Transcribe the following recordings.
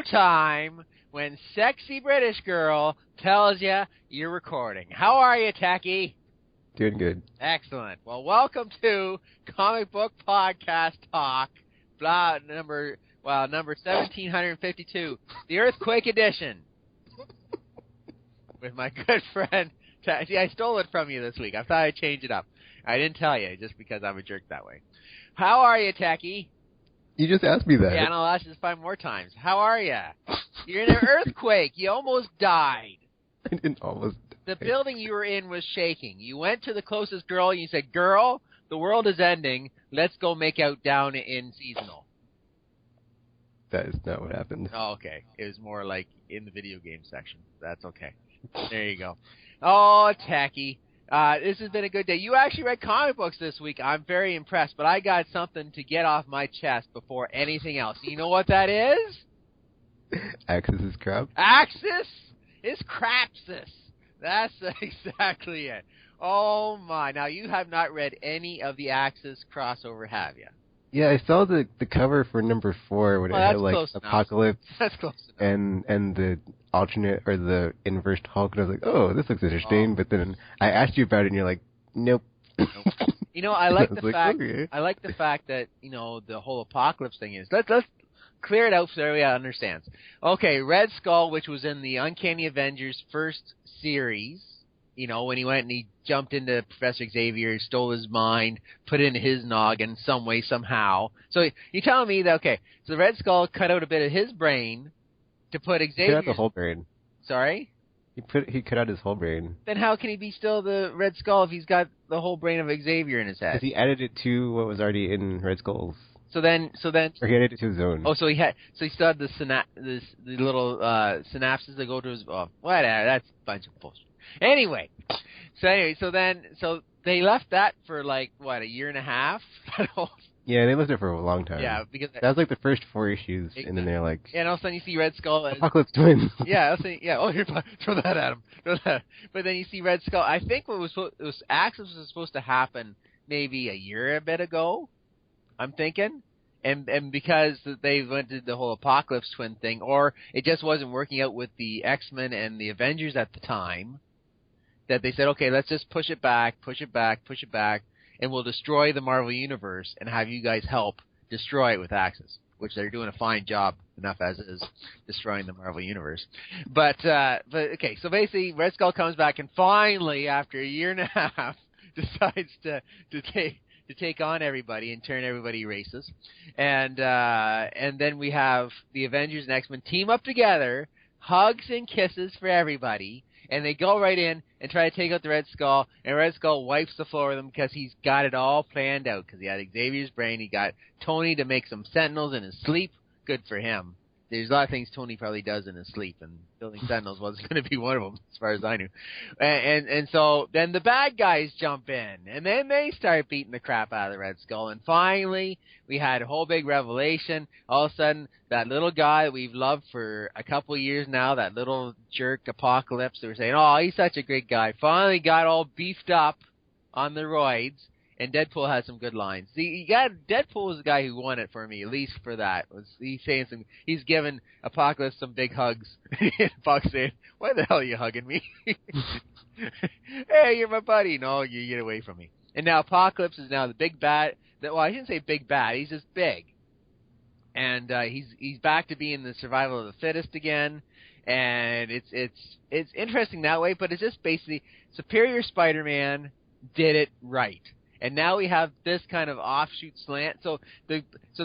time when sexy British girl tells you you're recording. How are you, Techie? Doing good. Excellent. Well, welcome to Comic Book Podcast Talk, number 1752, the Earthquake Edition, with my good friend. See, I stole it from you this week. I thought I'd change it up. I didn't tell you just because I'm a jerk that way. How are you, Techie? You just asked me that. Yeah, and I'll ask you this 5 more times. How are you? You're in an earthquake. You almost died. I didn't almost die. The building you were in was shaking. You went to the closest girl and you said, "Girl, the world is ending. Let's go make out down in Seasonal." That is not what happened. Oh, okay. It was more like in the video game section. That's okay. There you go. Oh, Tacky. This has been a good day. You actually read comic books this week. I'm very impressed, but I got something to get off my chest before anything else. You know what that is? Axis is crap. Axis is Crapsis. That's exactly it. Oh, my. Now, you have not read any of the Axis crossover, have you? Yeah, I saw the cover for number 4 when it had like Apocalypse that's close enough. and the alternate or the inverse Hulk, and I was like, oh, this looks interesting. But then I asked you about it, and you're like, nope. You know, I like the fact. Okay. I like the fact that the whole Apocalypse thing is. Let's clear it out so everybody understands. Okay, Red Skull, which was in the Uncanny Avengers first series. When he went and he jumped into Professor Xavier, stole his mind, put it in his noggin some way, somehow. So you're telling me that, okay, so the Red Skull cut out a bit of his brain to put Xavier... He cut out the whole brain. Sorry? He cut out his whole brain. Then how can he be still the Red Skull if he's got the whole brain of Xavier in his head? Because he added it to what was already in Red Skull's. So then... Or he added it to his own. Oh, so he still had the little synapses that go to his... Oh, whatever, that's a bunch of bullshit. Anyway, so they left that for like what, a year and a half? Yeah, they left it for a long time. Yeah, because that was like the first 4 issues, and then they're like, and all of a sudden you see Red Skull, Apocalypse Twins. Yeah, Oh, here, throw that at him. But then you see Red Skull. I think Axis was supposed to happen maybe a bit ago. I'm thinking. And because they went to the whole Apocalypse Twin thing, or it just wasn't working out with the X-Men and the Avengers at the time, that they said, okay, let's just push it back, and we'll destroy the Marvel Universe and have you guys help destroy it with Axis, which they're doing a fine job enough as is destroying the Marvel Universe. But okay, so basically Red Skull comes back and finally, after a year and a half, decides to take on everybody and turn everybody racist. And then we have the Avengers and X-Men team up together, hugs and kisses for everybody, and they go right in and try to take out the Red Skull, and Red Skull wipes the floor with them because he's got it all planned out, because he had Xavier's brain. He got Tony to make some Sentinels in his sleep. Good for him. There's a lot of things Tony probably does in his sleep, and building Sentinels wasn't going to be one of them, as far as I knew. And so then the bad guys jump in, and then they start beating the crap out of the Red Skull. And finally, we had a whole big revelation. All of a sudden, that little guy that we've loved for a couple of years now, that little jerk Apocalypse, they were saying, oh, he's such a great guy, finally got all beefed up on the roids. And Deadpool has some good lines. See, Deadpool was the guy who won it for me, at least for that. He's saying he's giving Apocalypse some big hugs. And Fox saying, "Why the hell are you hugging me? Hey, you're my buddy." No, you get away from me. And now Apocalypse is now the big bad. Well, I shouldn't say big bad. He's just big. And he's back to being the survival of the fittest again. And it's interesting that way, but it's just basically Superior Spider-Man did it right. And now we have this kind of offshoot slant. So the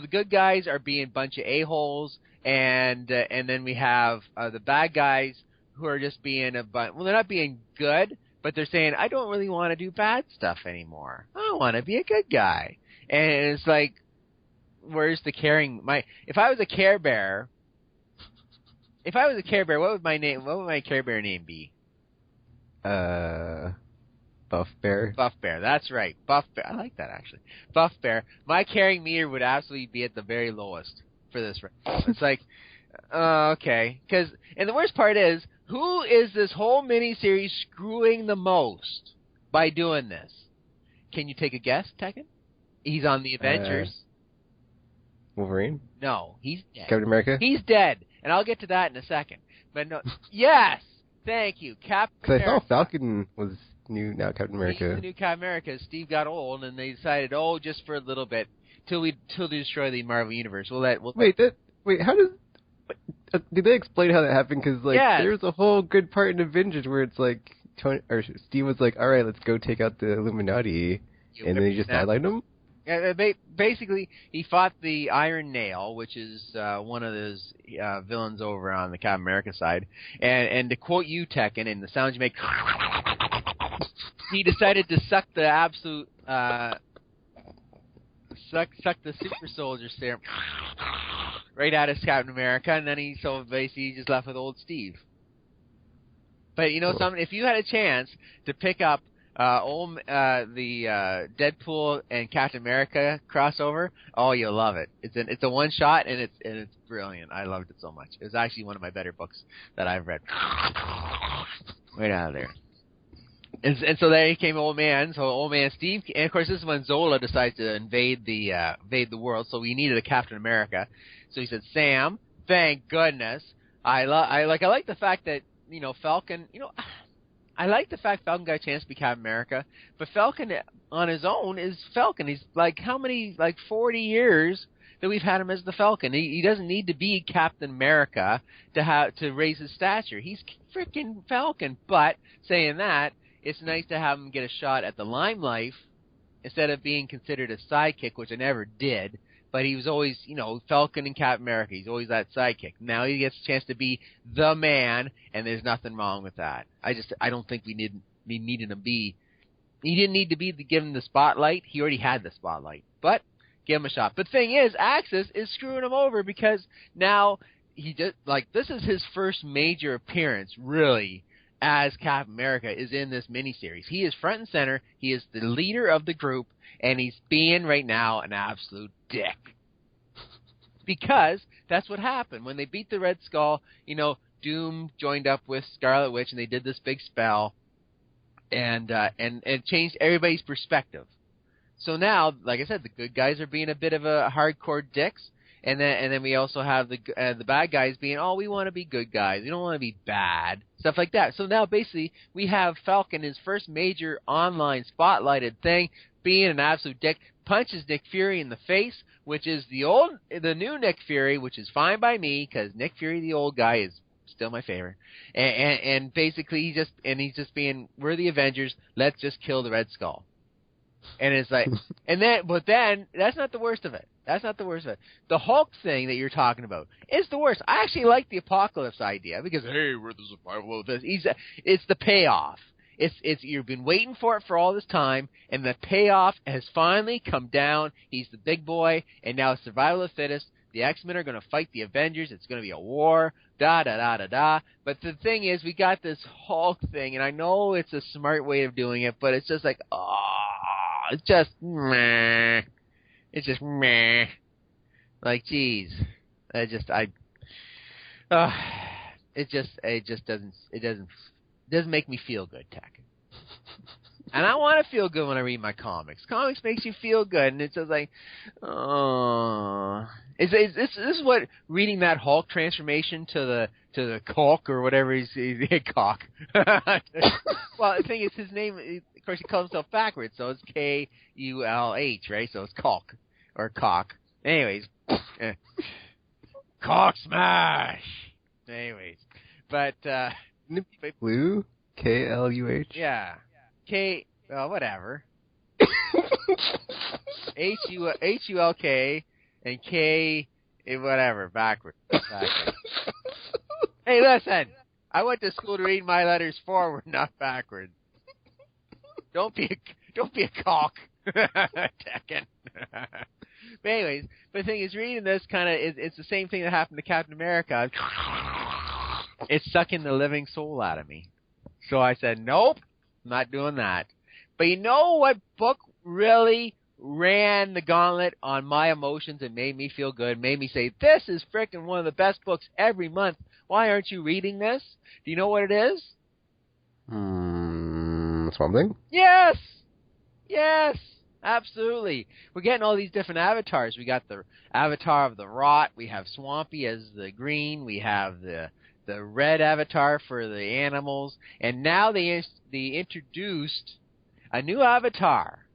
good guys are being a bunch of a-holes, and then we have the bad guys who are just being they're not being good, but they're saying, I don't really want to do bad stuff anymore. I want to be a good guy. And it's like, where's the caring? If I was a Care Bear, what would my Care Bear name be? Buff Bear. Buff Bear, that's right. Buff Bear. I like that, actually. Buff Bear. My caring meter would absolutely be at the very lowest for this. It's like, okay. And the worst part is, who is this whole miniseries screwing the most by doing this? Can you take a guess, Tekken? He's on the Avengers. Wolverine? No, he's dead. Captain America? He's dead. and I'll get to that in a second. But no, yes, thank you, Captain Because I America. saw Falcon was now Captain America. He's the new Captain America. Steve got old, and they decided, just for a little bit, till they destroy the Marvel Universe. How does... Did they explain how that happened? Because, Yes. there's a whole good part in Avengers where it's like, Steve was like, all right, let's go take out the Illuminati, and then he just sidelined them? Basically, he fought the Iron Nail, which is one of those villains over on the Captain America side. And to quote you, Tekken, and the sounds you make, he decided to suck the absolute, suck the super soldier serum right out of Captain America, and then he just left with old Steve. But something, if you had a chance to pick up the Deadpool and Captain America crossover, you'll love it. It's a one shot, and it's brilliant. I loved it so much. It was actually one of my better books that I've read. Right out of there. And so there came Old Man. So Old Man Steve, and of course this is when Zola decides to invade the world. So we needed a Captain America. So he said, Sam, thank goodness. I like the fact that Falcon. I like the fact Falcon got a chance to be Captain America, but Falcon on his own is Falcon. He's how many 40 years that we've had him as the Falcon. He doesn't need to be Captain America to raise his stature. He's freaking Falcon. But saying that, it's nice to have him get a shot at the limelight instead of being considered a sidekick, which I never did. But he was always, Falcon and Captain America. He's always that sidekick. Now he gets a chance to be the man, and there's nothing wrong with that. I don't think we needed him be. He didn't need to be given the spotlight. He already had the spotlight. But give him a shot. But the thing is, Axis is screwing him over because now this is his first major appearance, really, as Captain America is in this miniseries. He is front and center. He is the leader of the group, and he's being right now an absolute dick. Because that's what happened. When they beat the Red Skull, Doom joined up with Scarlet Witch, and they did this big spell, and it changed everybody's perspective. So now, like I said, the good guys are being a bit of a hardcore dicks, and then we also have the bad guys being, we want to be good guys. We don't want to be bad. Stuff like that. So now basically we have Falcon, his first major online spotlighted thing, being an absolute dick, punches Nick Fury in the face, which is the new Nick Fury, which is fine by me because Nick Fury, the old guy, is still my favorite. And basically he's just being, we're the Avengers. Let's just kill the Red Skull. And it's like, but then that's not the worst of it. That's not the worst of it. The Hulk thing that you're talking about is the worst. I actually like the Apocalypse idea because, hey, we're the survival of this. It's the payoff. It's you've been waiting for it for all this time, and the payoff has finally come down. He's the big boy, and now it's survival of the fittest. The X-Men are going to fight the Avengers. It's going to be a war. Da-da-da-da-da. But the thing is, we got this Hulk thing, and I know it's a smart way of doing it, but it's just like, it's just meh. It's just meh. Like, geez. It doesn't make me feel good, Tech. And I want to feel good when I read my comics. Comics makes you feel good, and it's just like, This is what reading that Hulk transformation to the Cock or whatever he's Cock. Well, the thing is, his name, of course, he calls himself backwards, so it's Kulh, right? So it's Cock or Cock. Anyways, Cock smash. Anyways, but Blue, Kluh. Yeah, whatever. Hulk and K, whatever, backwards. Hey, listen, I went to school to read my letters forward, not backwards. Don't be a cock, Tekken. But anyways, the thing is, reading this it's the same thing that happened to Captain America. It's sucking the living soul out of me. So I said, nope, I'm not doing that. But you know what book really ran the gauntlet on my emotions and made me feel good, made me say, this is frickin' one of the best books every month. Why aren't you reading this? Do you know what it is? Swamp Thing? Yes! Absolutely. We're getting all these different avatars. We got the avatar of the rot. We have Swampy as the green. We have the red avatar for the animals. And now they introduced a new avatar.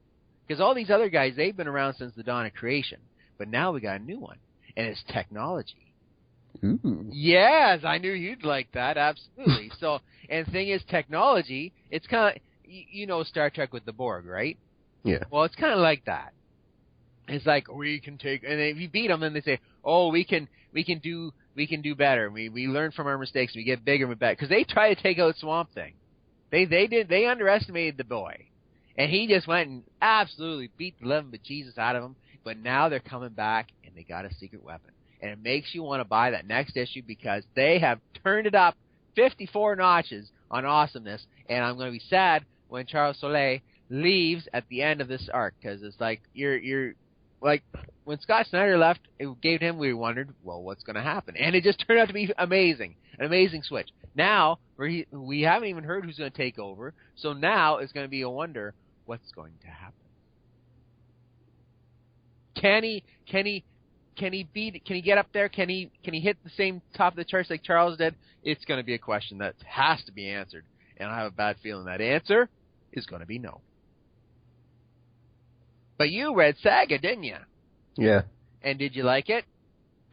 Because all these other guys, they've been around since the dawn of creation. But now we got a new one. And it's technology. Ooh. Yes, I knew you'd like that. Absolutely. So, and the thing is, technology, it's kind of, you know Star Trek with the Borg, right? Yeah. Well, it's kind of like that. It's like we can take, and if you beat them, then they say, "Oh, we can do better. We learn from our mistakes. We get bigger and better." Because they try to take out Swamp Thing. They underestimated the boy, and he just went and absolutely beat the living bejesus out of him. But now they're coming back, and they got a secret weapon, and it makes you want to buy that next issue because they have turned it up 54 notches on awesomeness. And I'm going to be sad when Charles Soule leaves at the end of this arc, because it's like you're like when Scott Snyder left, it gave him, we wondered, well, what's going to happen, and it just turned out to be amazing, an amazing switch. Now we haven't even heard who's going to take over, so now it's going to be a wonder what's going to happen. Can he get up there? Can he hit the same top of the charts like Charles did? It's going to be a question that has to be answered, and I have a bad feeling that answer is going to be no. But you read Saga, didn't you? Yeah. And did you like it?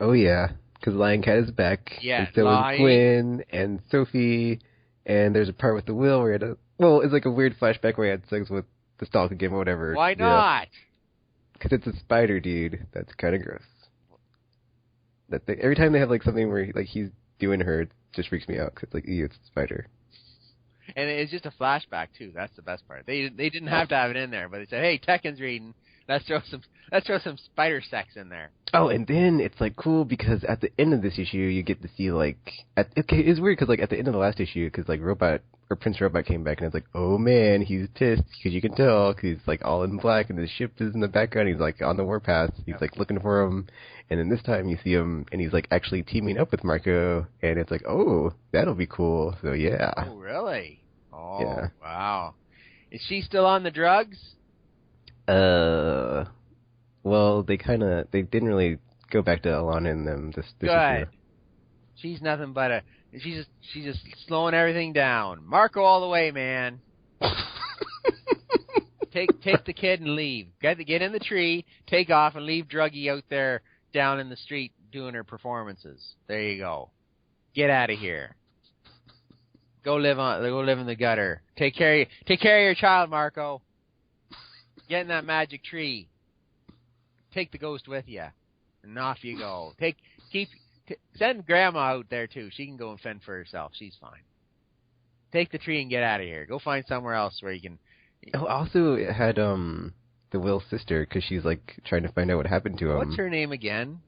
Oh, yeah. Because Lion Cat is back. Yeah, and so is Gwen and Sophie. And there's a part with the Will where it's like a weird flashback where he had sex with the Stalk again or whatever. Why not? Because it's a spider, dude. That's kind of gross. Every time they have like something where he's doing her, it just freaks me out. Because it's like, ew, it's a spider. And it's just a flashback too. That's the best part. They didn't have to have it in there, but they said, "Hey, Tekken's reading. Let's throw some spider sex in there." Oh, and then it's like cool because at the end of this issue, you get to see it's weird because at the end of the last issue, because Prince Robot came back and it's like, oh man, he's pissed because you can tell because he's like all in black and his ship is in the background. He's like on the warpath. He's like looking for him, and then this time you see him and he's like actually teaming up with Marco, and it's like, oh, that'll be cool. So yeah. Oh really? Oh yeah. Wow. Is she still on the drugs? Well, they didn't really go back to Alana and them this Good. issue. She's nothing but she's just slowing everything down. Marco all the way, man. Take the kid and leave. Get in the tree, take off, and leave Druggy out there down in the street doing her performances. There you go. Get out of here. Go live in the gutter. Take care of your child, Marco. Get in that magic tree. Take the ghost with you, and off you go. Send Grandma out there too. She can go and fend for herself. She's fine. Take the tree and get out of here. Go find somewhere else where you can. Oh, also, it had the Will's sister because she's like trying to find out what happened to him. What's her name again?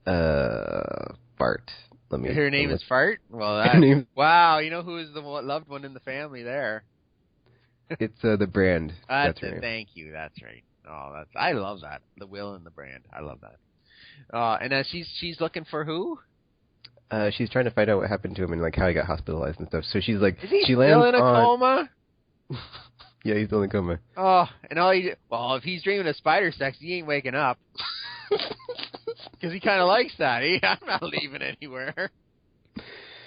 Bart. Her name is Fart? Well, wow, you know who is the loved one in the family there? It's the Brand. That's her name. Thank you. That's right. Oh, I love that. The Will and the Brand. I love that. And then she's looking for who? She's trying to find out what happened to him and like how he got hospitalized and stuff. So she's like, is he she still in a coma? Yeah, he's still in a coma. Oh, and if he's dreaming of spider sex, he ain't waking up. Because he kind of likes that. I'm not leaving anywhere.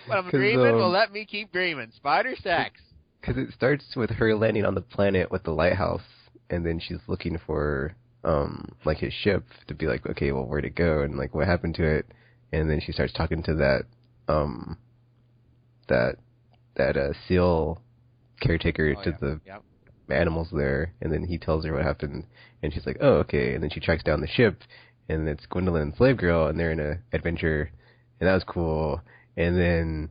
But I'm dreaming. Well, let me keep dreaming. Spider sex. Because it starts with her landing on the planet with the lighthouse, and then she's looking for like his ship to be like, okay, well, where'd it go, and like what happened to it, and then she starts talking to that seal caretaker the animals there, and then he tells her what happened, and she's like, oh, okay, and then she tracks down the ship, and it's Gwendolyn and Slave Girl, and they're in an adventure, and that was cool, and then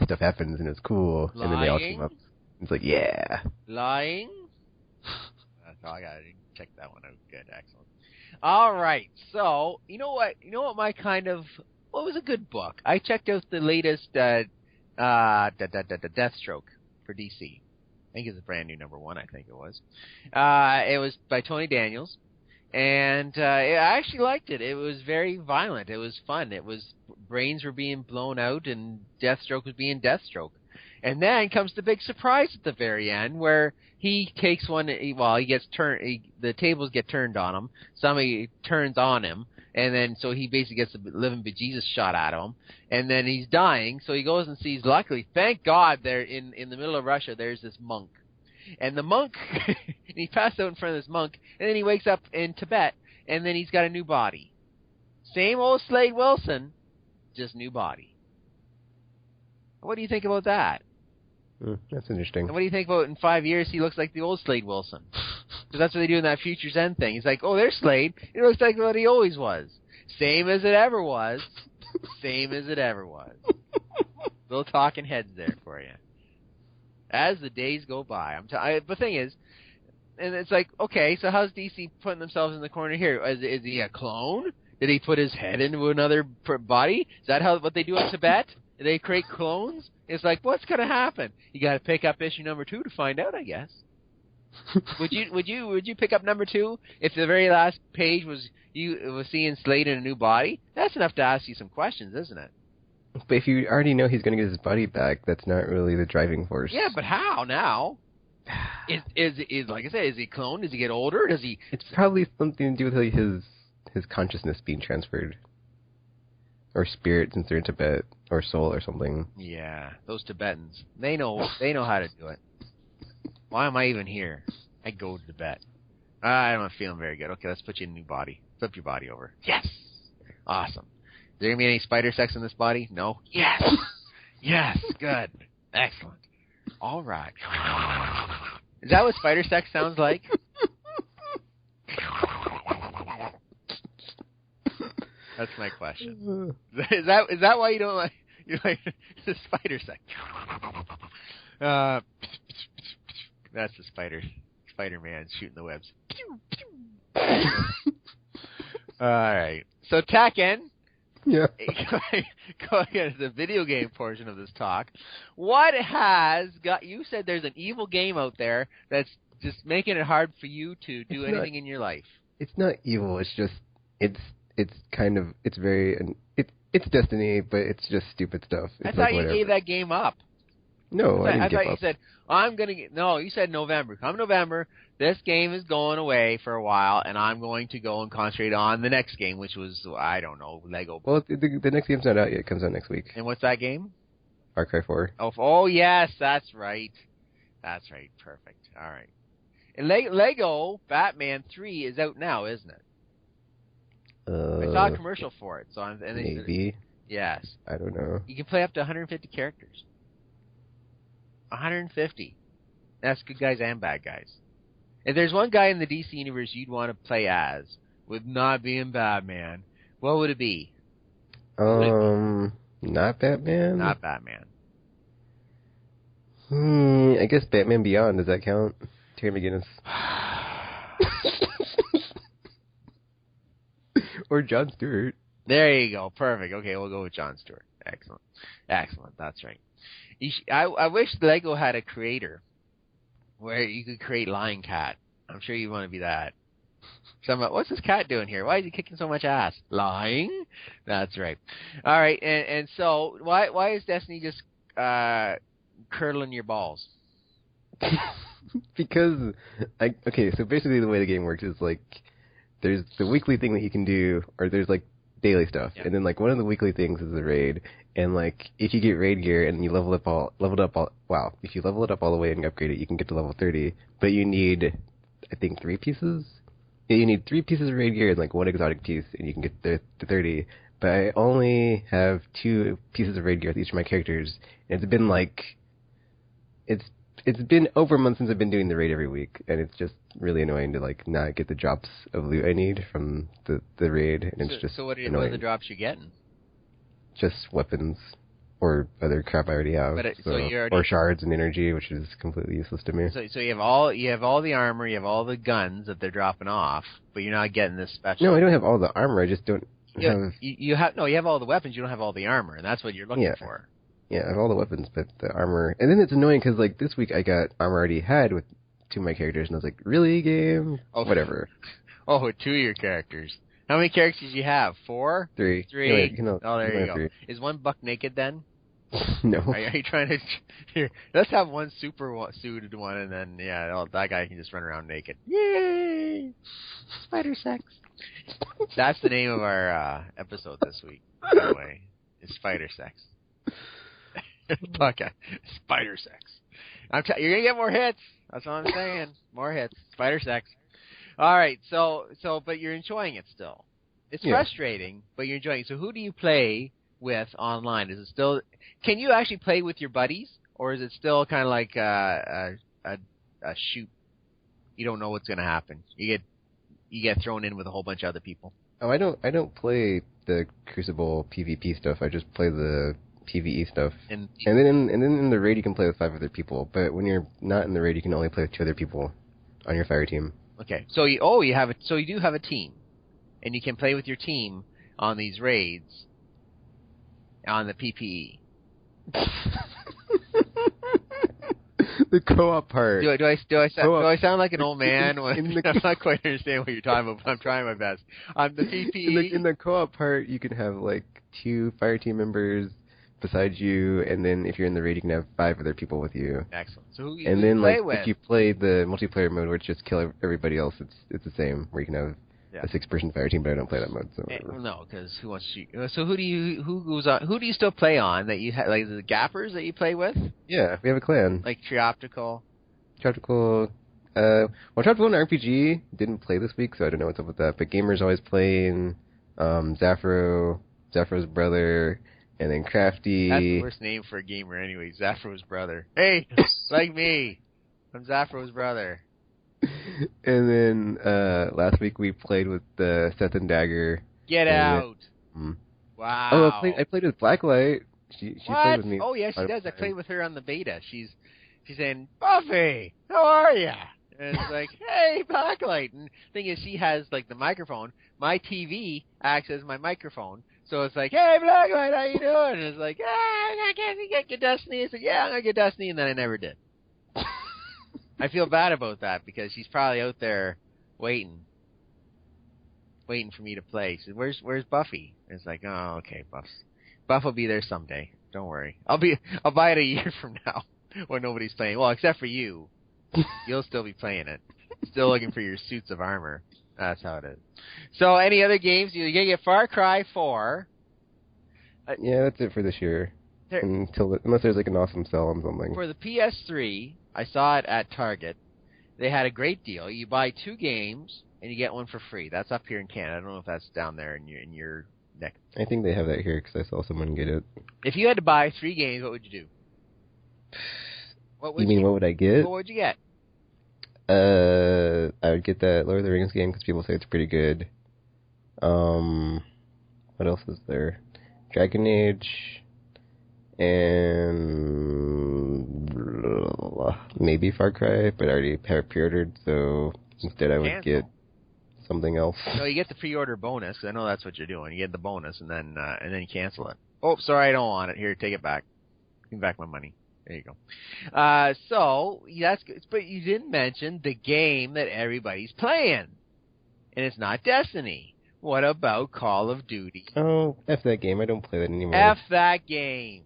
stuff happens, and it's cool, and then they all team up. It's like, yeah. Lying? Oh, I gotta check that one out. Good, excellent. All right, so you know what what was a good book? I checked out the latest Deathstroke for DC. I think it's a brand new #1. I think it was. It was by Tony Daniels, and I actually liked it. It was very violent. It was fun. Brains were being blown out, and Deathstroke was being Deathstroke. And then comes the big surprise at the very end where he takes one, he gets the tables get turned on him. Somebody turns on him. And then, so he basically gets a living bejesus shot out of him. And then he's dying, so he goes and sees, luckily, thank God, there in the middle of Russia, there's this monk. And the monk, and he passed out in front of this monk, and then he wakes up in Tibet, and then he's got a new body. Same old Slade Wilson, just new body. What do you think about that? That's interesting. And what do you think about in 5 years he looks like the old Slade Wilson? Because that's what they do in that Future's End thing. He's like, oh, there's Slade. He looks like what he always was. Same as it ever was. Same as it ever was. Little talking heads there for you. As the days go by. The thing is, and it's like, okay, so how's DC putting themselves in the corner here? Is he a clone? Did he put his head into another body? Is that what they do in Tibet? Do they create clones? It's like, what's going to happen? You got to pick up issue number 2 to find out, I guess. Would you pick up number 2 if the very last page was seeing Slade in a new body? That's enough to ask you some questions, isn't it? But if you already know he's going to get his body back, that's not really the driving force. Yeah, but how now? Is like I said, is he cloned? Does he get older? Does he? It's probably something to do with his consciousness being transferred, or spirit since they're in Tibet, or soul or something. Yeah, those Tibetans, they know how to do it. Why am I even here? I go to Tibet. I'm not feeling very good. Okay, let's put you in a new body. Flip your body over. Yes, awesome. Is there gonna be any spider sex in this body? No. Yes. Yes. Good. Excellent. All right. Is that what spider sex sounds like? That's my question. Is that why you don't like the spider sex? That's the Spider-Man shooting the webs. All right. So Taken. Yeah. Going into the video game portion of this talk, what has got you said there's an evil game out there that's just making it hard for you to do anything in your life? It's not evil. It's just it's Destiny, but it's just stupid stuff. It's I thought you gave that game up. No, I thought you said you said November. Come November, this game is going away for a while, and I'm going to go and concentrate on the next game, which was, I don't know, Lego. Well, the next game's not out yet. It comes out next week. And what's that game? Far Cry 4. Oh, yes, that's right. That's right. Perfect. All right. And Lego Batman 3 is out now, isn't it? I saw a commercial for it. Maybe. Yes. I don't know. You can play up to 150 characters. 150. That's good guys and bad guys. If there's one guy in the DC universe you'd want to play as, with not being Batman, what would it be? Not Batman? Not Batman. I guess Batman Beyond. Does that count? Terry McGinnis. Or Jon Stewart. There you go. Perfect. Okay, we'll go with Jon Stewart. Excellent. Excellent. That's right. I wish Lego had a creator where you could create Lion Cat. I'm sure you want to be that. What's this cat doing here? Why is he kicking so much ass? Lying? That's right. All right, and so why is Destiny just curdling your balls? Because so basically the way the game works is like there's the weekly thing that you can do, or there's like daily stuff, and then like one of the weekly things is the raid, and like if you get raid gear and you level it up all if you level it up all the way and upgrade it, you can get to level 30, but you need I think 3 pieces. Yeah, you need 3 pieces of raid gear and like 1 exotic piece, and you can get to 30. But I only have 2 pieces of raid gear with each of my characters, and it's been like it's been over a month since I've been doing the raid every week, and it's just really annoying to like not get the drops of loot I need from the raid, and it's just what annoying. What are the drops you're getting? Just weapons or other crap I already have, or shards and energy, which is completely useless to me. So you have all the armor, you have all the guns that they're dropping off, but you're not getting this special. No, I don't have all the armor. I just don't have. You have all the weapons. You don't have all the armor, and that's what you're looking for. Yeah, I have all the weapons, but the armor... And then it's annoying because, like, this week I got armor I already had with 2 of my characters, and I was like, really, game? Oh, whatever. Oh, with 2 of your characters. How many characters do you have? 4? 3. 3. No, there you go. 3. Is one buck naked then? No. Are you trying to? Here, let's have one suited one, and then that guy can just run around naked. Yay! Spider sex. That's the name of our episode this week. By the way, is spider sex. Podcast. Spider sex. You're gonna get more hits. That's what I'm saying. More hits. Spider sex. All right. So, but you're enjoying it still. It's frustrating, but you're enjoying it. So, who do you play with online? Is it still? Can you actually play with your buddies, or is it still kind of like a shoot? You don't know what's gonna happen. You get thrown in with a whole bunch of other people. Oh, I don't play the Crucible PvP stuff. I just play the PvE stuff. And then in the raid you can play with 5 other people. But when you're not in the raid, you can only play with 2 other people on your fire team. Okay. So you do have a team, and you can play with your team on these raids on the PPE. The co-op part. Do I sound like an old man? I'm not quite understanding what you're talking about, but I'm trying my best. The PPE. In the co-op part, you can have like 2 fire team members beside you, and then if you're in the raid, you can have 5 other people with you. Excellent. So who and then play with? If you play the multiplayer mode, where it's just kill everybody else, it's the same. Where you can have a 6-person fire team, but I don't play that mode. So no, because who wants to shoot? So who do you still play on that you have, like the gappers that you play with? Yeah, we have a clan. Like Trioptical. Trioptical and RPG didn't play this week, so I don't know what's up with that. But Gamer's always playing Zaffro's brother, and then Crafty. That's the worst name for a gamer anyway, Zaffro's brother. Hey, like me. I'm Zaffro's brother. And then last week we played with Seth and Dagger. Get out! Wow. Oh, I played with Blacklight. She played with me. Oh yeah, she does. I played with her on the beta. She's saying, Buffy, how are ya? And it's like, hey, Blacklight. And the thing is, she has like the microphone. My TV acts as my microphone. So it's like, hey, Blacklight, how you doing? And it's like, I'm gonna get Destiny. I said, yeah, I'm gonna get Destiny, and then I never did. I feel bad about that because she's probably out there waiting for me to play. She said, where's Buffy? And it's like, oh, okay, Buff will be there someday. Don't worry. I'll buy it a year from now when nobody's playing. Well, except for you. You'll still be playing it. Still looking for your suits of armor. That's how it is. So, any other games? You're gonna get Far Cry 4. Yeah, that's it for this year. Unless there's like an awesome sale on something. For the PS3, I saw it at Target. They had a great deal. You buy 2 games and you get one for free. That's up here in Canada. I don't know if that's down there in your neck. I think they have that here because I saw someone get it. If you had to buy 3 games, what would you do? What would I get? What would you get? I would get that Lord of the Rings game because people say it's pretty good. What else is there? Dragon Age, and maybe Far Cry, but I already have pre-ordered, so instead I would get something else. No, you get the pre-order bonus. I know that's what you're doing. You get the bonus, and then you cancel it. Oh, sorry, I don't want it. Here, take it back. Give me back my money. There you go. So that's good. But you didn't mention the game that everybody's playing, and it's not Destiny. What about Call of Duty? Oh, F that game. I don't play that anymore. F that game.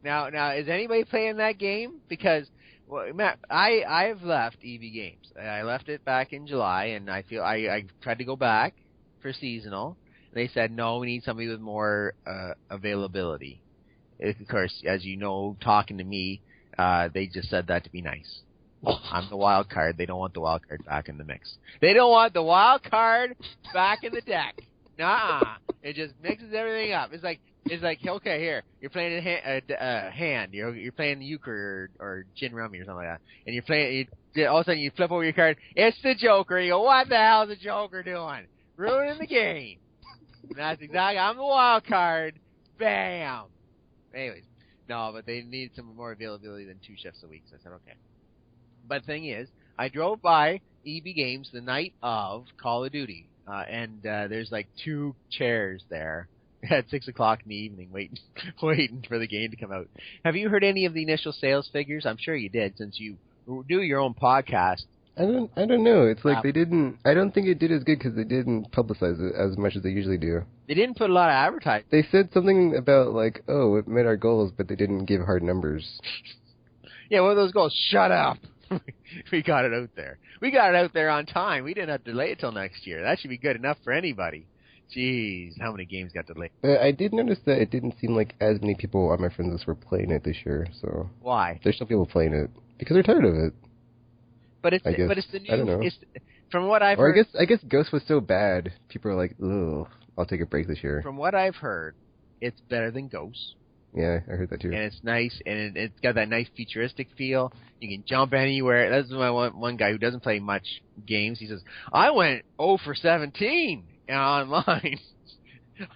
Now, is anybody playing that game? Because, well, Matt, I've left EB Games. I left it back in July, and I feel I tried to go back for seasonal. They said, no, we need somebody with more availability. Of course, as you know, talking to me, they just said that to be nice. I'm the wild card. They don't want the wild card back in the mix. They don't want the wild card back in the deck. Nuh-uh. It just mixes everything up. It's like okay, here you're playing a hand. You're playing the euchre or gin rummy or something like that, and you're playing. All of a sudden, you flip over your card. It's the Joker. You go, what the hell is the Joker doing? Ruining the game. And that's exactly. I'm the wild card. Bam. Anyways, no, but they need some more availability than 2 shifts a week. So I said, okay. But the thing is, I drove by EB Games the night of Call of Duty, and there's like 2 chairs there at 6 o'clock in the evening waiting for the game to come out. Have you heard any of the initial sales figures? I'm sure you did, since you do your own podcast I don't know. It's like Wow. they didn't. I don't think it did as good because they didn't publicize it as much as they usually do. They didn't put a lot of advertising. They said something about like, oh, it met our goals, but they didn't give hard numbers. Yeah, what are those goals? Shut up. We got it out there. We got it out there on time. We didn't have to delay it till next year. That should be good enough for anybody. Jeez, how many games got delayed? I did notice that it didn't seem like as many people on my friends list were playing it this year. So Why? there's some people playing it because they're tired of it. But it's I guess. but it's the new. I don't know. It's, from what I've Or heard, I guess Ghost was so bad, people are like, ugh, I'll take a break this year. from what I've heard, it's better than Ghost. Yeah, I heard that too. And it's nice, and it's got that nice futuristic feel. You can jump anywhere. That's my one guy who doesn't play much games. He says, I went 0 for 17 online.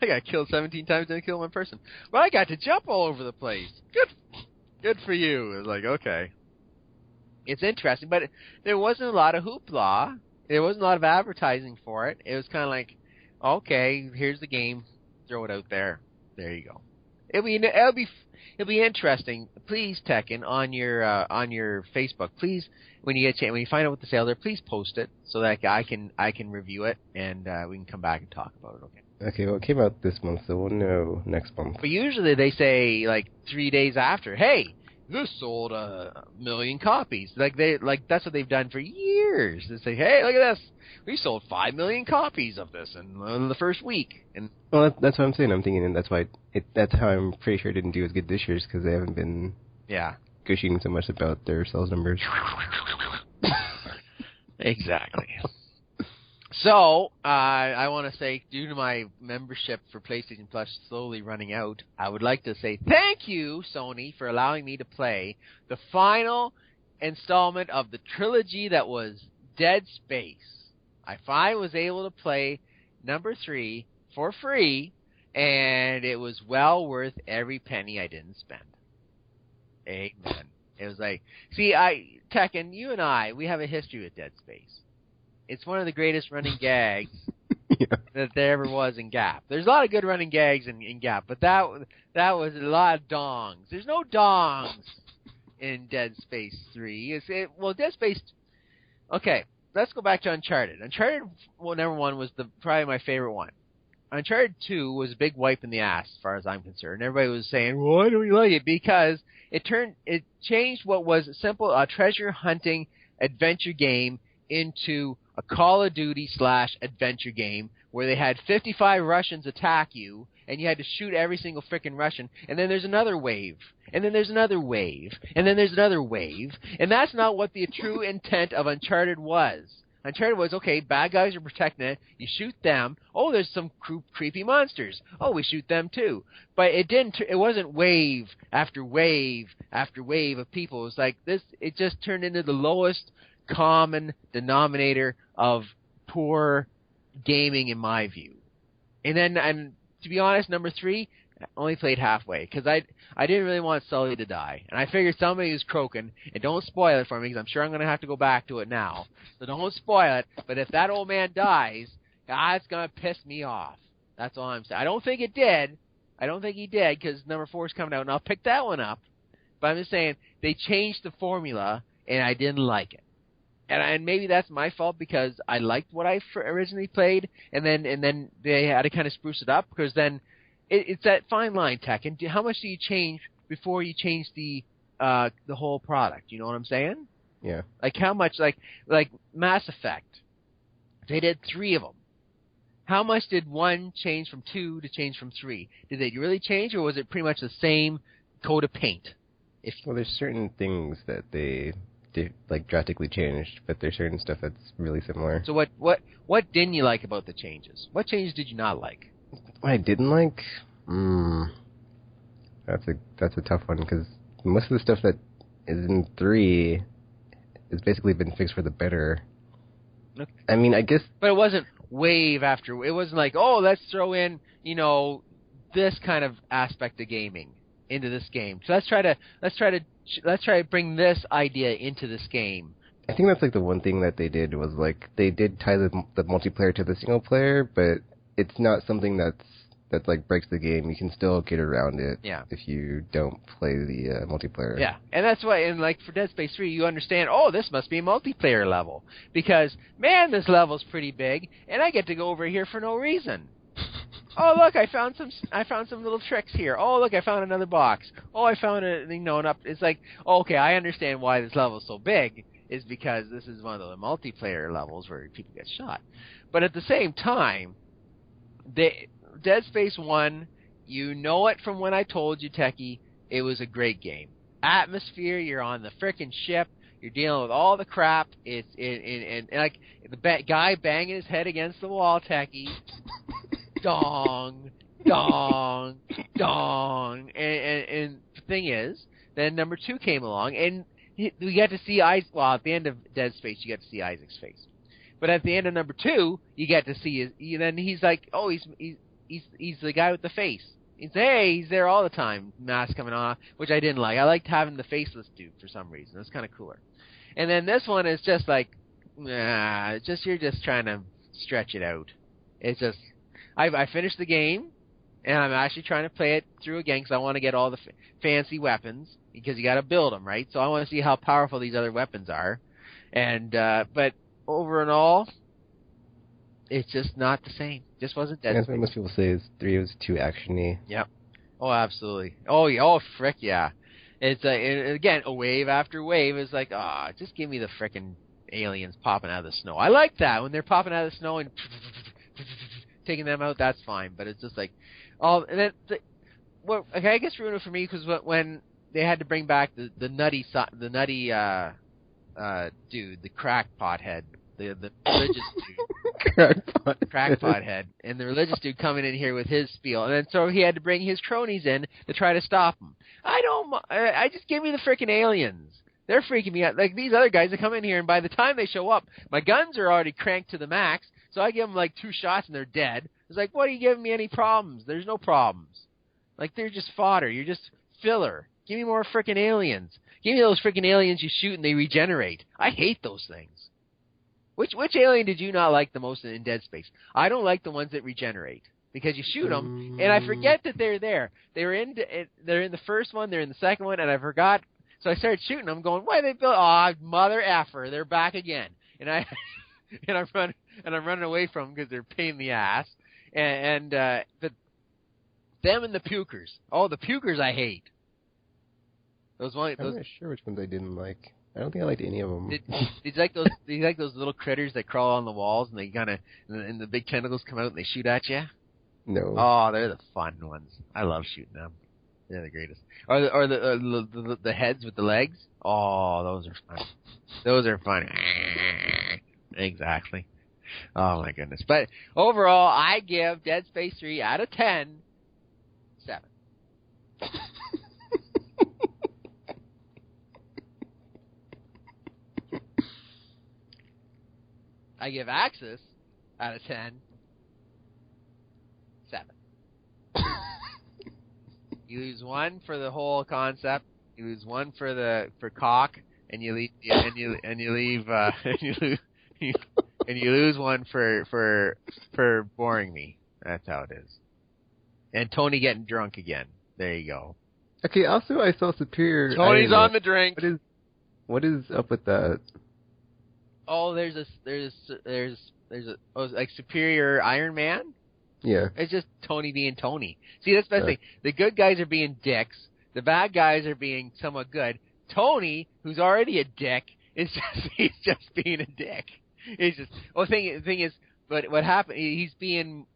I got killed 17 times, didn't kill one person. But I got to jump all over the place. Good for you. It was like, okay. It's interesting, but there wasn't a lot of hoopla. There wasn't a lot of advertising for it. It was kind of like, okay, here's the game. Throw it out there. There you go. It'll be interesting. Please, Tekken, on your Facebook, please, when you get a chance, when you find out what the sales are, please post it so that I can review it and we can come back and talk about it. Okay. Okay, well, it came out this month, so we'll know next month. But usually they say like 3 days after, hey, this sold 1 million copies. Like that's what they've done for years. They say, hey, look at this. We sold 5 million copies of this in the first week. And Well, that's what I'm saying. I'm thinking, and that's why that's how I'm pretty sure it didn't do as good this year, is because they haven't been yeah, gushing so much about their sales numbers. exactly. So, I want to say, due to my membership for PlayStation Plus slowly running out, I would like to say thank you, Sony, for allowing me to play the final installment of the trilogy that was Dead Space. I finally was able to play number 3 for free, and it was well worth every penny I didn't spend. Amen. It was like, see, Tekken, you and I, we have a history with Dead Space. It's one of the greatest running gags Yeah. that there ever was in Gap. There's a lot of good running gags in Gap, but that was a lot of dongs. There's no dongs in Dead Space 3. Well, Dead Space... Okay, let's go back to Uncharted. Uncharted, well, number 1 was probably my favorite one. Uncharted 2 was a big wipe in the ass, as far as I'm concerned. Everybody was saying, why don't you like it? Because it changed what was a treasure hunting adventure game into a Call of Duty / adventure game where they had 55 Russians attack you, and you had to shoot every single frickin' Russian, and then there's another wave, and then there's another wave, and then there's another wave, and that's not what the true intent of Uncharted was. Uncharted was, okay, bad guys are protecting it, you shoot them, oh, there's some creepy monsters, oh, we shoot them too. But it wasn't wave after wave after wave of people. It was like this, it just turned into the lowest common denominator of poor gaming in my view. And to be honest, number 3, I only played halfway because I didn't really want Sully to die, and I figured somebody was croaking, and don't spoil it for me because I'm sure I'm going to have to go back to it now. So don't spoil it. But if that old man dies, it's going to piss me off. That's all I'm saying. I don't think it did. I don't think he did because number 4 is coming out, and I'll pick that one up. But I'm just saying they changed the formula, and I didn't like it. And maybe that's my fault because I liked what I originally played, and then they had to kind of spruce it up because then it's that fine line, Tekken. How much do you change before you change the whole product? You know what I'm saying? Yeah. Like how much? Like Mass Effect. They did 3 of them. How much did 1 change from 2 to change from 3? Did they really change, or was it pretty much the same coat of paint? Well, there's certain things that they like drastically changed, but there's certain stuff that's really similar. So what didn't you like about the changes? What changes did you not like? What I didn't like? That's a tough one because most of the stuff that is in 3 has basically been fixed for the better. Okay. I mean, I guess... But it wasn't wave after... It wasn't like, oh, let's throw in, this kind of aspect of gaming into this game. So let's try to bring this idea into this game. I think that's like the one thing that they did was like they did tie the multiplayer to the single player, but it's not something that's that like breaks the game, you can still get around it. Yeah. If you don't play the multiplayer. Yeah, and that's why, and like for Dead Space 3, you understand, oh, this must be a multiplayer level. Because, man, this level's pretty big, and I get to go over here for no reason. Oh, look, I found some little tricks here. Oh, look, I found another box. Oh, I found it's like, okay, I understand why this level's so big, is because this is one of the multiplayer levels where people get shot. But at the same time, Dead Space 1, you know it from when I told you, Techie, it was a great game. Atmosphere, you're on the frickin' ship, you're dealing with all the crap, and like, the guy banging his head against the wall, Techie, dong, dong, dong, and the thing is, then number 2 came along, and we got to see at the end of Dead Space, you got to see Isaac's face. But at the end of number 2, you get to see then he's like, oh, he's the guy with the face. He's there all the time, mask coming off, which I didn't like. I liked having the faceless dude for some reason. It's kind of cooler. And then this one is just like, you're just trying to stretch it out. It's just, I finished the game, and I'm actually trying to play it through again because I want to get all the fancy weapons, because you got to build them, right? So I want to see how powerful these other weapons are. And but over and all, it's just not the same. Just wasn't Dead Space. That's what most people say is 3 was too actiony. Yep. Oh, absolutely. Oh, yeah. Oh, frick, yeah. It's again, a wave after wave is like, just give me the frickin' aliens popping out of the snow. I like that when they're popping out of the snow and taking them out. That's fine, but it's just like, and then I guess ruined it for me because when they had to bring back the nutty dude, the crackpot head. The religious dude, crackpot head, and the religious dude coming in here with his spiel, and then so he had to bring his cronies in to try to stop him. I just give me the frickin' aliens. They're freaking me out. Like these other guys that come in here, and by the time they show up, my guns are already cranked to the max, so I give them like 2 shots and they're dead. It's like, what are you giving me any problems? There's no problems. Like they're just fodder. You're just filler. Give me more frickin' aliens. Give me those frickin' aliens you shoot and they regenerate. I hate those things. Which alien did you not like the most in Dead Space? I don't like the ones that regenerate because you shoot them and I forget that they're there. They're in the first one, they're in the second one, and I forgot. So I started shooting them, going, "Why they built? Oh, mother effer! They're back again!" And I'm running away from them because they're a pain in the ass. But them and the pukers. Oh, the pukers I hate. I'm not sure which ones I didn't like. I don't think I liked any of them. Did you like those? Do you like those little critters that crawl on the walls and they and the big tentacles come out and they shoot at you? No. Oh, they're the fun ones. I love shooting them. They're the greatest. Or the heads with the legs. Oh, those are fun. Those are fun. Exactly. Oh my goodness. But overall, I give Dead Space 3 out of 10, 7. I give Axis out of 10, 7. You lose 1 for the whole concept. You lose 1 for cock, and you leave and you lose 1 for boring me. That's how it is. And Tony getting drunk again. There you go. Okay. Also, I saw Superior. Tony's on the drink. What is up with that? Oh, there's like Superior Iron Man. Yeah. It's just Tony being Tony. See, that's the best thing. The good guys are being dicks. The bad guys are being somewhat good. Tony, who's already a dick, he's just being a dick. It's just the thing is, but what happened? He's being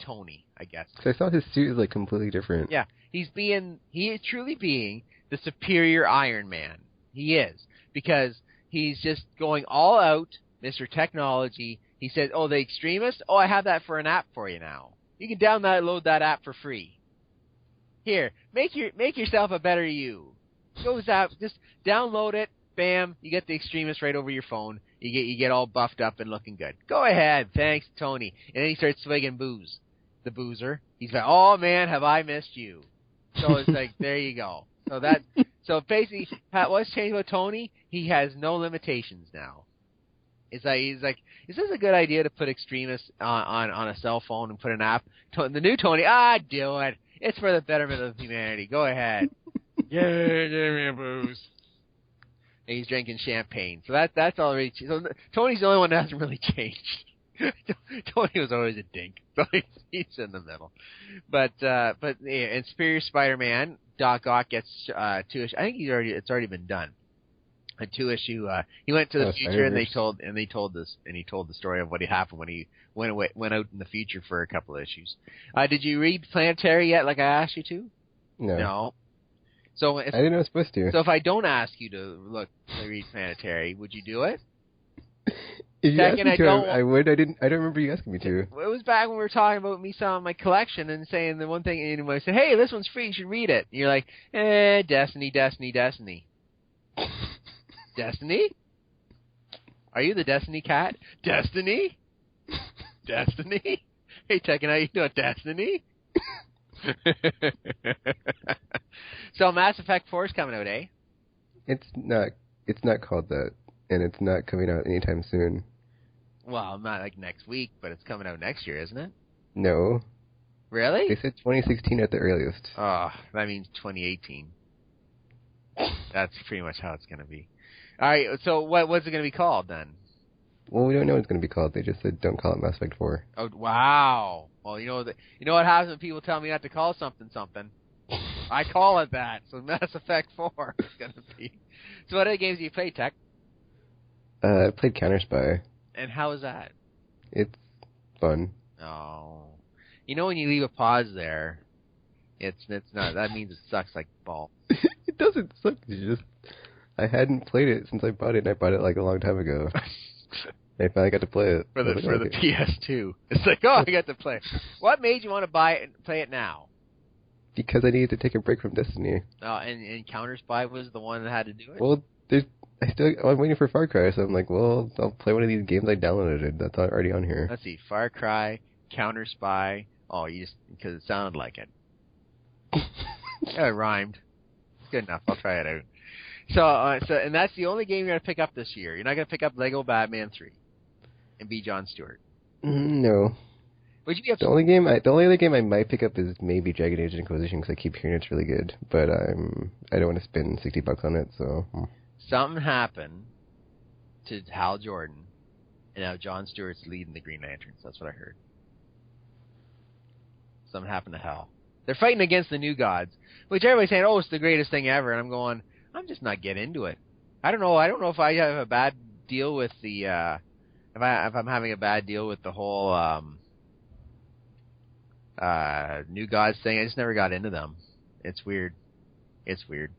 Tony, I guess. Because I thought his suit is like completely different. Yeah, he is truly being the Superior Iron Man. He is. Because he's just going all out, Mr. Technology. He says, "Oh, the extremist? Oh, I have that for an app for you now. You can download that app for free. Here, make yourself a better you. Goes out, just download it. Bam, you get the extremist right over your phone. You get all buffed up and looking good. Go ahead, thanks, Tony." And then he starts swigging booze. The boozer. He's like, "Oh man, have I missed you?" So it's like, there you go. So basically, what's changed with Tony? He has no limitations now. He's like, is this a good idea to put Extremis on a cell phone and put an app? The new Tony, do it. It's for the betterment of humanity. Go ahead. Yeah, give me a booze. And he's drinking champagne. So that's already. So Tony's the only one that hasn't really changed. Tony was always a dink, so he's in the middle. But yeah, in Superior Spider-Man, Doc Ock gets 2 issues. I think it's already been done. A 2-issue. He went to the future, and he told the story of what happened when he went out in the future for a couple of issues. Did you read Planetary yet? Like I asked you to? No. So I didn't know I was supposed to. So if I don't ask you to read Planetary, would you do it? If you asked me to, I would. I don't remember you asking me to. It was back when we were talking about me selling my collection and saying the one thing, and I said, "Hey, this one's free. You should read it." And you're like, Destiny. Destiny? Are you the Destiny cat? Destiny? Destiny? Hey, checking out you doing Destiny? So Mass Effect 4 is coming out, eh? It's not called that, and it's not coming out anytime soon. Well, not like next week, but it's coming out next year, isn't it? No. Really? They said 2016 at the earliest. Oh, that means 2018. That's pretty much how it's going to be. All right, so what's it going to be called then? Well, we don't know what it's going to be called. They just said don't call it Mass Effect 4. Oh, wow. Well, you know what happens when people tell me not to call something? I call it that. So Mass Effect 4 is going to be. So what other games do you play, Tech? I played Counter-Spy. And how is that? It's fun. Oh. You know when you leave a pause there, it's not. That means it sucks like ball. It doesn't suck. I hadn't played it since I bought it, and I bought it like a long time ago. I finally got to play it. For the PS2. It's like, I got to play it. What made you want to buy it and play it now? Because I needed to take a break from Destiny. Oh, and Counter-Spy was the one that had to do it? Well, I'm waiting for Far Cry, so I'm like, well, I'll play one of these games I downloaded. That's already on here. Let's see, Far Cry, Counter-Spy. Oh, because it sounded like it. Yeah, it rhymed. Good enough. I'll try it out. So and that's the only game you're going to pick up this year. You're not going to pick up Lego Batman 3 and be Jon Stewart. No. Would you be the only other game I might pick up is maybe Dragon Age Inquisition because I keep hearing it's really good, but I don't want to spend $60 on it. So something happened to Hal Jordan, and now Jon Stewart's leading the Green Lanterns. That's what I heard. Something happened to Hal. They're fighting against the New Gods, which everybody's saying, "Oh, it's the greatest thing ever," and I'm going, I'm just not getting into it. I don't know if I have a bad deal with the if I'm having a bad deal with the whole New Gods thing. I just never got into them. It's weird. It's weird.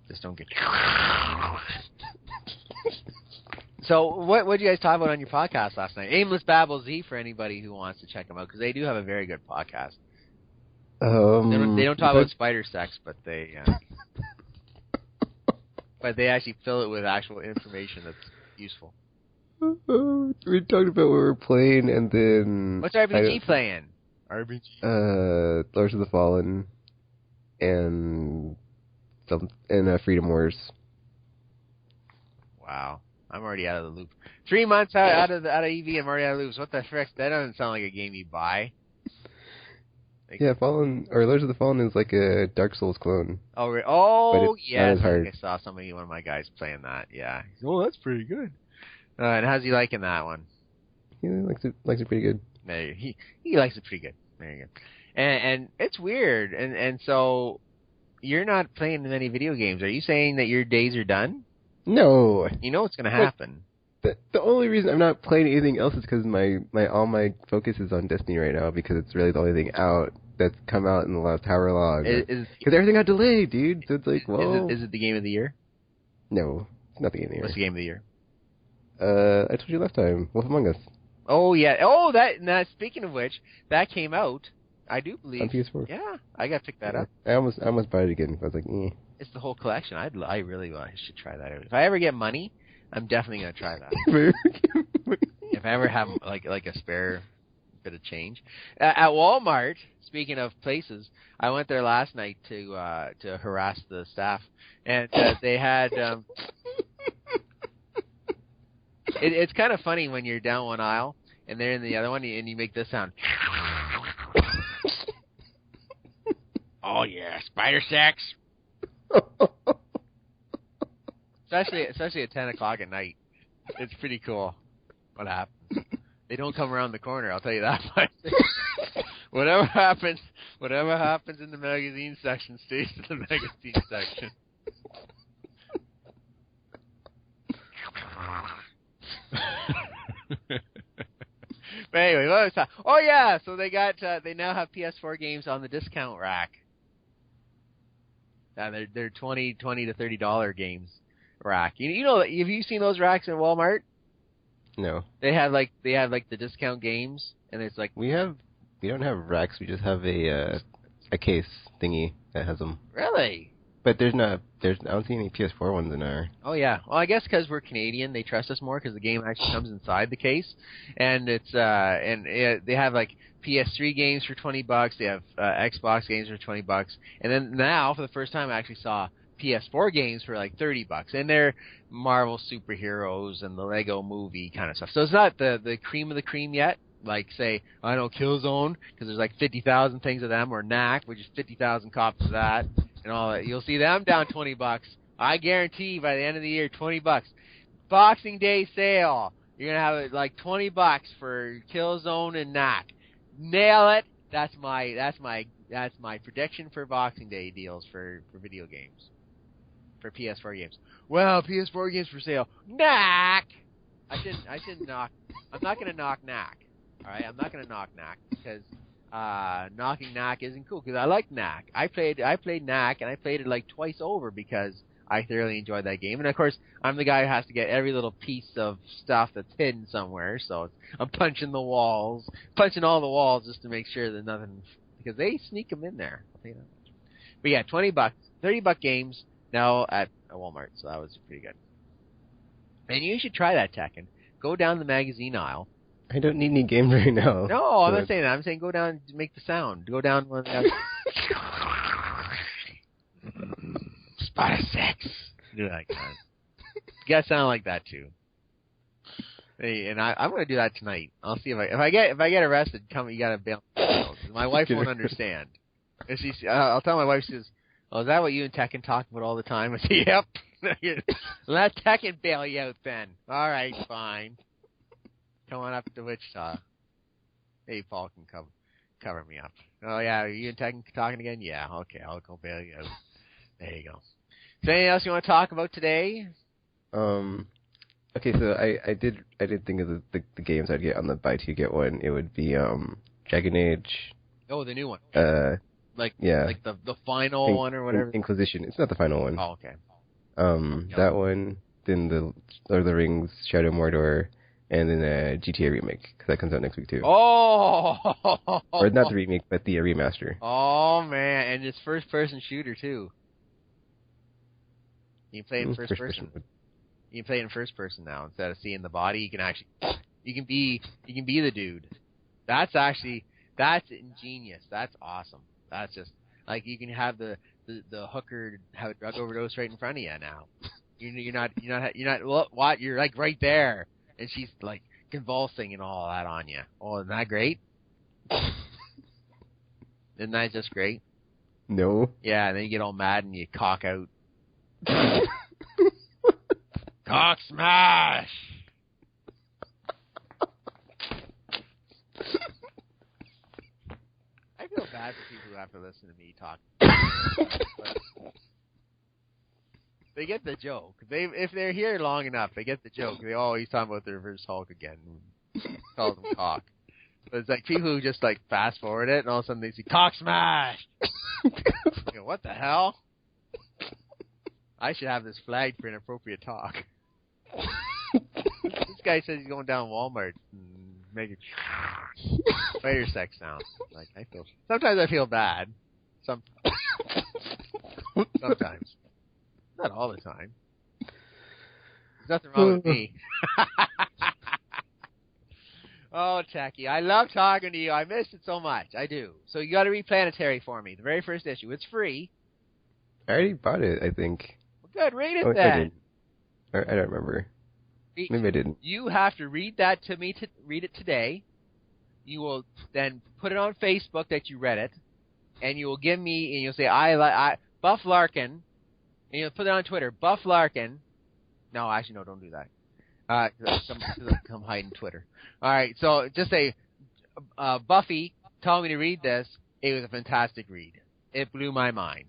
Just don't get. So what did you guys talk about on your podcast last night? Aimless Babble Z for anybody who wants to check them out because they do have a very good podcast. They don't talk about spider sex, but they actually fill it with actual information that's useful. We talked about what we were playing, and then what's RPG playing? Lords of the Fallen, and Freedom Wars. Wow, I'm already out of the loop. 3 months out of EV, I'm already out of the loop. What the frick? That doesn't sound like a game you buy. Yeah, Lords of the Fallen is like a Dark Souls clone. Oh, yes. I saw one of my guys playing that. Yeah. Oh, that's pretty good. And how's he liking that one? He likes it pretty good. He likes it pretty good. There you go. And it's weird. And so you're not playing many video games. Are you saying that your days are done? No. You know what's going to happen. The only reason I'm not playing anything else is because all my focus is on Destiny right now because it's really the only thing out that's come out in the last however long. Because everything got delayed, dude. So it's like, well... Is it the game of the year? No, it's not the game of the year. What's the game of the year? I told you last time. Wolf Among Us. Oh, yeah. Oh, that speaking of which, that came out, I do believe. On PS4. Yeah, I got to pick that up. I almost bought it again. I was like, It's the whole collection. I should try that out. If I ever get money... I'm definitely going to try that. If I ever have like a spare bit of change. At Walmart, speaking of places, I went there last night to harass the staff, and they had It's kind of funny when you're down one aisle and they're in the other one, and you make this sound. Oh yeah, spider sex. Especially at 10 o'clock at night. It's pretty cool. What happens? They don't come around the corner. I'll tell you that much. Whatever happens in the magazine section stays in the magazine section. But anyway, what was that? Oh yeah, so they now have PS4 games on the discount rack. They're $20 to $30 games rack. You know, have you seen those racks in Walmart? No. They have the discount games, and it's like We don't have racks. We just have a case thingy that has them. Really? But I don't see any PS4 ones in our. Oh yeah. Well, I guess because we're Canadian, they trust us more because the game actually comes inside the case, and they have like PS3 games for $20. They have Xbox games for $20, and then now for the first time I actually saw PS4 games for like $30, and they're Marvel superheroes and the Lego Movie kind of stuff. So it's not the cream of the cream yet. Like say, I don't know, Killzone, because there's like 50,000 things of them, or Knack, which is 50,000 copies of that, and all that. You'll see them down $20. I guarantee by the end of the year, $20. Boxing Day sale. You're gonna have it like $20 for Killzone and Knack. Nail it. That's my prediction for Boxing Day deals for video games, for PS4 games. Well, PS4 games for sale. Knack. I shouldn't knock. I'm not gonna knock Knack. All right, I'm not gonna knock Knack because knocking Knack isn't cool. Because I like Knack. I played Knack, and I played it like twice over because I thoroughly enjoyed that game. And of course, I'm the guy who has to get every little piece of stuff that's hidden somewhere. So I'm punching all the walls just to make sure that nothing, because they sneak them in there. I'll tell you that. But yeah, $20, $30 games now at Walmart. So that was pretty good. And you should try that, Tekken. Go down the magazine aisle. I don't need any games right now. No, I'm not saying that. I'm saying go down and make the sound. Go down one. Spider sex. Do that, guys. You gotta sound like that too. Hey, and I'm gonna do that tonight. I'll see if I get arrested. You gotta bail. My wife won't understand. I'll tell my wife. She says, "Oh, is that what you and Tekken talk about all the time?" I say, "Yep." Let Tekken bail you out then. All right, fine. Come on up to Wichita. Hey, Paul can cover me up. Oh yeah, are you and Tekken talking again? Yeah, okay, I'll go bail you out. There you go. Is there anything else you want to talk about today? Okay, so I did think of the games I'd get on the buy two get one. It would be Dragon Age. Oh, the new one. Like the final one or whatever. Inquisition. It's not the final one. Oh, okay. That one. Then the Lord of the Rings, Shadow of Mordor, and then a GTA remake, because that comes out next week too. Oh! Or not the remake, but the remaster. Oh man, and it's first-person shooter too. You can play it in first person. You can play it in first person now instead of seeing the body. You can be the dude. That's ingenious. That's awesome. That's just like you can have the hooker have a drug overdose right in front of you now. You're not what? You're like right there, and she's like convulsing and all that on you. Oh, isn't that great? Isn't that just great? No. Yeah, and then you get all mad and you cock out. Cock smash! I feel bad for people who have to listen to me talk. They get the joke. If they're here long enough, they get the joke. He's talking about the Reverse Hulk again. Calls him cock. But it's like people who just like fast forward it, and all of a sudden they see cock smash. What the hell? I should have this flagged for inappropriate talk. This guy says he's going down Walmart and making spider sex sounds. Like sometimes I feel bad. Sometimes. Not all the time. There's nothing wrong with me. Oh, Tacky, I love talking to you. I miss it so much. I do. So you got to read Planetary for me, the very first issue. It's free. I already bought it, I think. Well, good. Read it then. I don't remember. Maybe I didn't. You have to read that to me. Read it today. You will then put it on Facebook that you read it, and you will give me, and you'll say, I Buff Larkin, and you'll put it on Twitter, Buff Larkin. No, actually, no, don't do that. Come hide in Twitter. All right, so just say, Buffy told me to read this. It was a fantastic read. It blew my mind.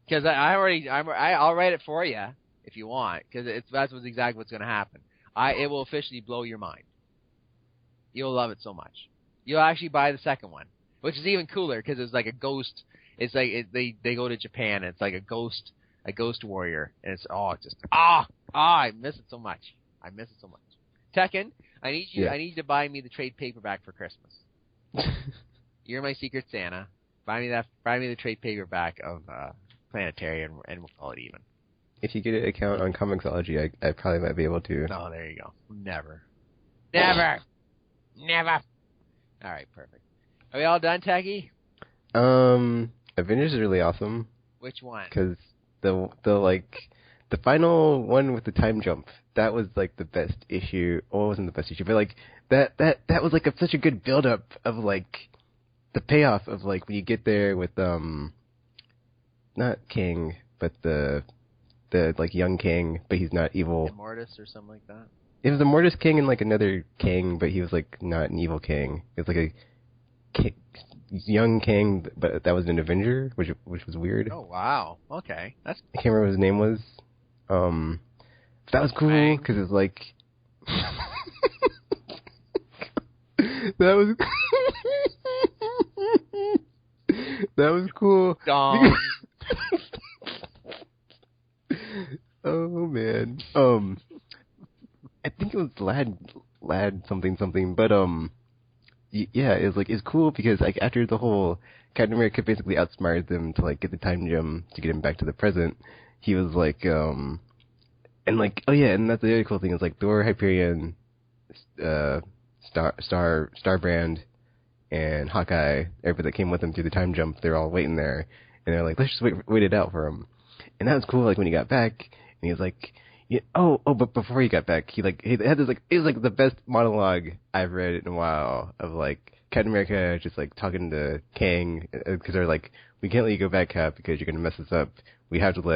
Because I'll write it for you if you want, because that's exactly what's going to happen. It will officially blow your mind. You'll love it so much. You'll actually buy the second one, which is even cooler because it's like a ghost. It's like they go to Japan. And it's like a ghost warrior, and it's I miss it so much. I miss it so much. Tekken, I need you. Yeah. I need you to buy me the trade paperback for Christmas. You're my secret Santa. Buy me the trade paperback of Planetary, and we'll call it even. If you get an account on Comixology, I probably might be able to. Oh, there you go. Never. All right, perfect. Are we all done, Techie? Avengers is really awesome. Which one? Because the final one with the time jump, that was like the best issue. Well, it wasn't the best issue, but like that was like such a good build up of like the payoff of like when you get there with not King, but the like young King, but he's not evil. Immortus or something like that. It was a Mortis King and like another King, but he was like not an evil King. It was like a young King, but that was an Avenger, which was weird. Oh wow, okay, I can't remember what his name was. That was cool because it's like that was cool. Dong. Oh man. I think it was Lad something, but yeah, it's cool because like after the whole Captain America basically outsmarted them to like get the time gem to get him back to the present, he was like and like and that's the other cool thing is like Thor, Hyperion, Starbrand, and Hawkeye, everybody that came with him through the time jump, they're all waiting there, and they're like, let's just wait it out for him. And that was cool. Like when he got back, and he was like, but before he got back, he had this like it was like the best monologue I've read in a while of like Captain America just like talking to Kang because they're like, we can't let you go back, Cap, because you're gonna mess us up. We have to we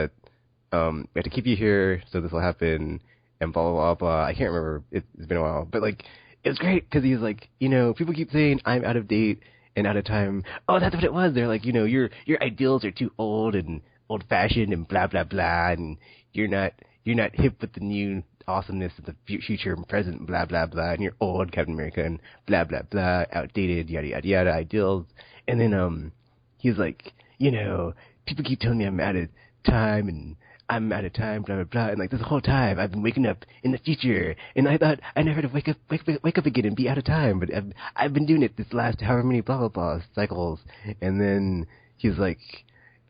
have to keep you here so this will happen, and blah blah blah blah. I can't remember. It's been a while, but like it was great because he's like, people keep saying I'm out of date and out of time. Oh, that's what it was. They're like, your ideals are too old and old fashioned and blah blah blah, and you're not hip with the new awesomeness of the future and present, blah blah blah, and you're old, Captain America, and blah blah blah, outdated, yada yada yada, ideals. And then he's like, people keep telling me I'm out of time and I'm out of time, blah blah blah, and like this whole time I've been waking up in the future, and I thought I never had to wake up again and be out of time, but I've been doing it this last however many blah blah blah cycles. And then he's like,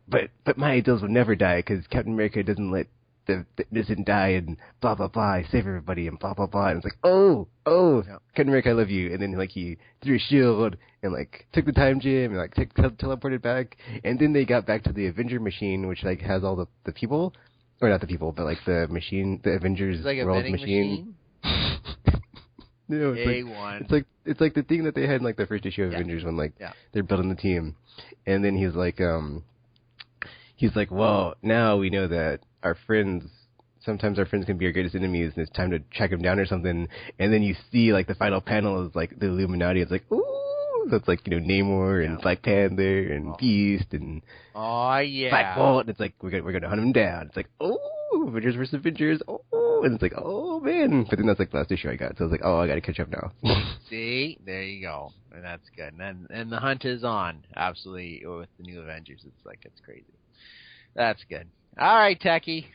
but my ideals will never die because Captain America doesn't let the innocent die and blah blah blah. I save everybody and blah blah blah. And it's like, oh, yeah. Captain America, I love you. And then like he threw a shield and like took the time gem and like teleported back. And then they got back to the Avenger machine, which like has all the people, or not the people, but like the machine, the Avengers it's like World a machine. No, it's like the thing that they had in like the first issue of Avengers when like they're building the team. And then he's like, well, now we know that sometimes our friends can be our greatest enemies, and it's time to track them down or something. And then you see, like, the final panel is, like, the Illuminati. It's like, ooh! So it's like, Namor and Black Panther and Beast and Black Bolt. And it's like, we're going to hunt them down. It's like, oh, Avengers vs. Avengers. Oh, and it's like, oh, man. But then that's, like, the last issue I got. So I was like, oh, I got to catch up now. See? There you go. And that's good. And the hunt is on, absolutely, with the new Avengers. It's crazy. That's good. All right, Techie.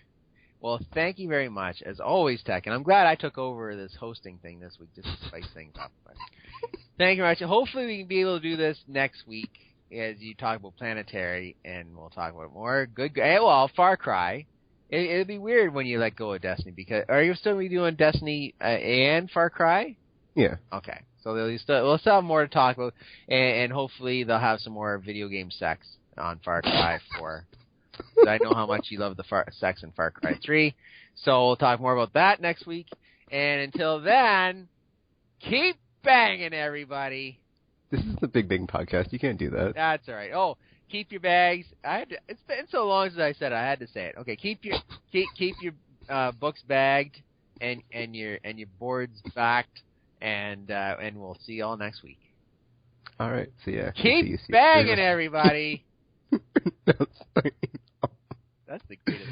Well, thank you very much, as always, Tech. And I'm glad I took over this hosting thing this week just to spice things up. But thank you very much. Hopefully we can be able to do this next week as you talk about Planetary, and we'll talk about more Far Cry. It'd be weird when you let go of Destiny, because are you still doing Destiny and Far Cry? Yeah. Okay. So we'll still have more to talk about, and hopefully they'll have some more video game sex on Far Cry 'Cause I know how much you love the sex in Far Cry 3. So we'll talk more about that next week. And until then, keep banging, everybody. This is the Big Bang podcast. You can't do that. That's all right. Oh, keep your bags. It's been so long since I said it, I had to say it. Okay, keep your books bagged and your boards backed, and we'll see y'all next week. All right. So yeah. Keep banging, everybody. That's the greatest.